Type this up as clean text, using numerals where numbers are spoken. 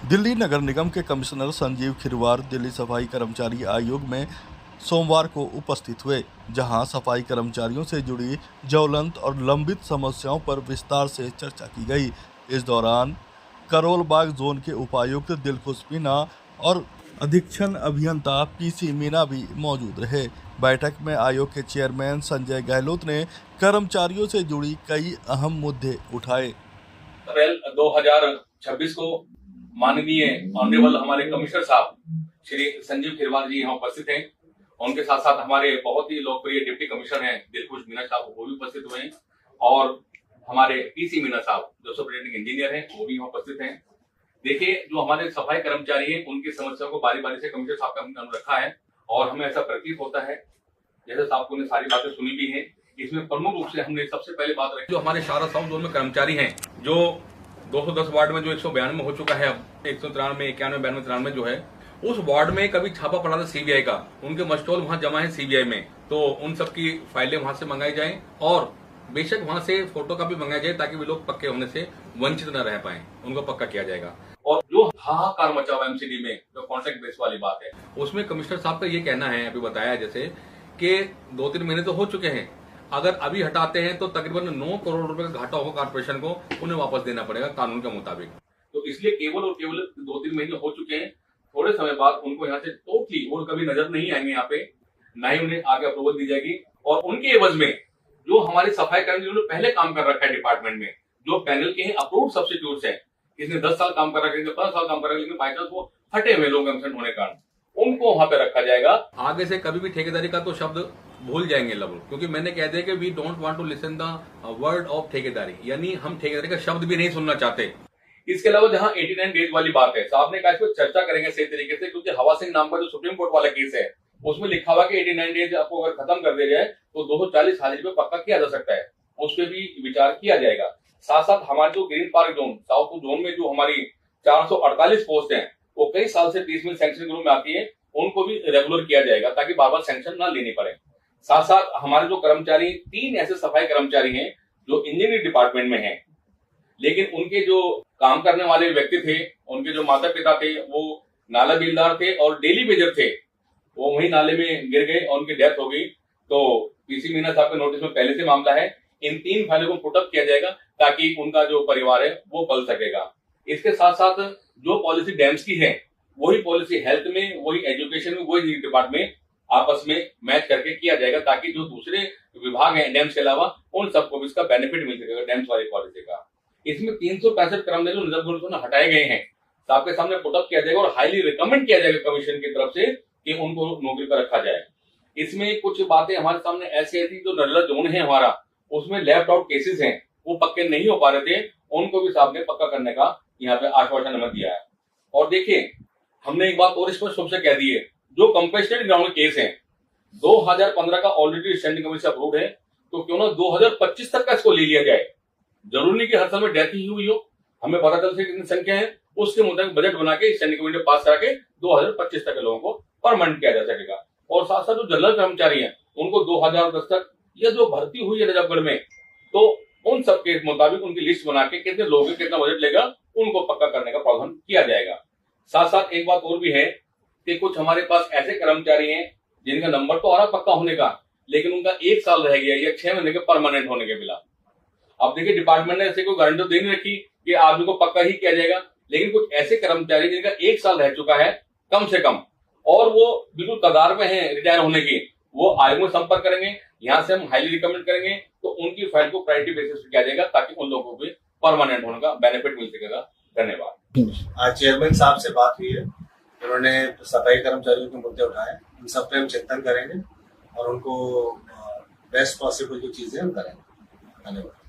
दिल्ली नगर निगम के कमिश्नर संजीव खिरवार दिल्ली सफाई कर्मचारी आयोग में सोमवार को उपस्थित हुए, जहां सफाई कर्मचारियों से जुड़ी ज्वलंत और लंबित समस्याओं पर विस्तार से चर्चा की गई। इस दौरान करोल बाग जोन के उपायुक्त दिलखुश मीना और अधीक्षण अभियंता पीसी मीना भी मौजूद रहे। बैठक में आयोग के चेयरमैन संजय गहलोत ने कर्मचारियों से जुड़ी कई अहम मुद्दे उठाए। अप्रैल 2026 को माननीय ऑनरेबल हमारे कमिश्नर साहब श्री संजीव खिरवार जी यहाँ उपस्थित हैं। उनके साथ साथ हमारे बहुत ही लोकप्रिय डिप्टी कमिश्नर हैं दिलखुश मीना साहब, वो भी उपस्थित हुए हैं, और हमारे पीसी मीना साहब जो सुपरिटेंडिंग इंजीनियर हैं वो भी यहाँ उपस्थित हैं। देखिए, जो हमारे सफाई कर्मचारी हैं उनकी समस्याओं को बारी बारी से कमिश्नर साहब का हमने रखा है और हमें ऐसा प्रतीत होता है जैसे साहब को ने सारी बातें सुनी भी है। इसमें प्रमुख रूप से हमने सबसे पहले बात रखी, जो हमारे शारा साउथ जोन में कर्मचारी हैं, जो 210 वार्ड में जो 192 हो चुका है, अब 193, 91, 92, 93 जो है, उस वार्ड में कभी छापा पड़ा था सीबीआई का, उनके मस्टोल वहां जमा है सीबीआई में, तो उन सब की फाइलें वहां से मंगाई जाएं और बेशक वहां से फोटो कॉपी मंगाई जाए ताकि वे लोग पक्के होने से वंचित न रह पाए, उनको पक्का किया जाएगा। और जो हाहाकार मचा हुआ एमसीडी में जो कॉन्ट्रैक्ट बेस वाली बात है, उसमें कमिश्नर साहब का ये कहना है, अभी बताया जैसे कि 2-3 महीने तो हो चुके हैं, अगर अभी हटाते हैं तो तकरीबन 9 करोड़ रुपए का घाटा होगा कॉर्पोरेशन को, उन्हें वापस देना पड़ेगा कानून के मुताबिक। तो इसलिए केवल और केवल 2-3 महीने हो चुके हैं, थोड़े समय बाद उनको यहाँ से टोटली वो कभी नजर नहीं आएंगे यहाँ पे, ना ही उन्हें आगे अप्रूवल दी जाएगी। और उनके एवज में जो हमारे सफाई कर्मचारी जिन्होंने पहले काम कर रखा है डिपार्टमेंट में, जो पैनल के हैं अप्रूव्ड सब्स्टिट्यूट्स हैं, किसने 10 साल काम कर रखा है, 15 साल काम कर रखा है, लेकिन बाई चांस वो फटे हुए लोग एब्सेंट होने के कारण उनको वहां पे रखा जाएगा। आगे से कभी भी ठेकेदारी का तो शब्द भूल जाएंगे लोग, क्योंकि मैंने कह दिया कि we don't want to listen the word of ठेकेदारी, यानी हम ठेकेदारी का शब्द भी नहीं सुनना चाहते। इसके अलावा जहां 89 डेज वाली बात है, साहब ने कहा इसको चर्चा करेंगे सही तरीके से, क्योंकि हवा सिंह नाम का जो सुप्रीम कोर्ट वाला केस है उसमें लिखा हुआ कि 89 डेज आपको अगर खत्म कर दिया जाए तो 240 हाजिरी पे पक्का किया जा सकता है, उस पर भी विचार किया जाएगा। साथ साथ हमारे जो green park zone south zone में जो हमारी 448 पोस्ट है, वो कई साल से 30 मिनट सैंक्शन ग्रुप में आती है, उनको भी रेगुलर किया जाएगा ताकि बार बार सैंक्शन ना लेनी पड़े। साथ साथ हमारे जो कर्मचारी 3 ऐसे सफाई कर्मचारी हैं जो इंजीनियरिंग डिपार्टमेंट में हैं, लेकिन उनके जो काम करने वाले व्यक्ति थे, उनके जो माता पिता थे वो नाला बिलदार थे और डेली बेजर थे, वो वही नाले में गिर गए और उनकी डेथ हो गई। तो पीसी मीना साहब के नोटिस में पहले से मामला है, इन 3 फाइलों को पुटअप किया जाएगा ताकि उनका जो परिवार है वो पल सकेगा। इसके साथ साथ जो पॉलिसी डैम्स की है वही पॉलिसी हेल्थ में, वही एजुकेशन में, वही डिपार्टमेंट आपस में मैच करके किया जाएगा ताकि जो दूसरे विभाग हैं डैम्स के अलावा उन सबको भी इसका बेनिफिट मिल सकेगा डैम्स वाली पॉलिसी का। इसमें 365 कर्मचारी जो रिजर्व ग्रुप हटाए गए हैं आपके सामने पुटअप किया जाएगा और हाईली रिकमेंड किया जाएगा कमीशन की तरफ से कि उनको नौकरी पर रखा जाए। इसमें कुछ बातें हमारे सामने ऐसी आई थी, जो नरेला जोन है हमारा, उसमें लेफ्ट आउट केसेस हैं, वो पक्के नहीं हो पा रहे थे, उनको भी साहब ने पक्का करने का यहाँ पे आश्वासन हमें दिया है। और देखिए, हमने एक बात और स्पष्ट रूप से कह दी है, जो कंपेशनरी ग्राउंड केस है 2015 का ऑलरेडी स्टैंडिंग कमेटी से अप्रूव्ड है, तो क्यों ना 2025 तक का इसको ले लिया जाए। जरूरी नहीं कि हर समय डेथ ही हुई हो, हमें पता चल सके कितनी संख्या है, उसके मुताबिक बजट बना के स्टैंडिंग कमेटी पास करा के 2025 तक के लोगों को परमानेंट किया जा सकेगा। और साथ साथ जो जनरल कर्मचारी हैं उनको 2010 तक, या जो भर्ती हुई है नजफगढ़ में, तो उन सबके मुताबिक उनकी लिस्ट बना के कितने लोग कितना बजट लेगा उनको पक्का करने का प्रावधान किया जाएगा। साथ साथ एक बात और भी है कि कुछ हमारे पास ऐसे कर्मचारी हैं जिनका नंबर तो आ रहा पक्का होने का, लेकिन उनका 1 साल रह गया या 6 महीने के परमानेंट होने के बिना। अब देखिए, डिपार्टमेंट ने ऐसे कोई गारंटी दे नहीं रखी कि आदमी को पक्का ही किया जाएगा, लेकिन कुछ ऐसे कर्मचारी जिनका 1 साल रह चुका है कम से कम और वो बिल्कुल कगार में है रिटायर होने की, वो आयोग में संपर्क करेंगे, यहाँ से हम हाईली रिकमेंड करेंगे, तो उनकी फाइल को प्रायोरिटी बेसिस पे किया जाएगा ताकि उन लोगों को भी परमानेंट होने का बेनिफिट मिल सकेगा। धन्यवाद। आज चेयरमैन साहब से बात हुई है, उन्होंने सफाई कर्मचारियों के मुद्दे उठाए, उन सब पे हम चिंतन करेंगे और उनको बेस्ट पॉसिबल जो चीजें हम करेंगे। धन्यवाद।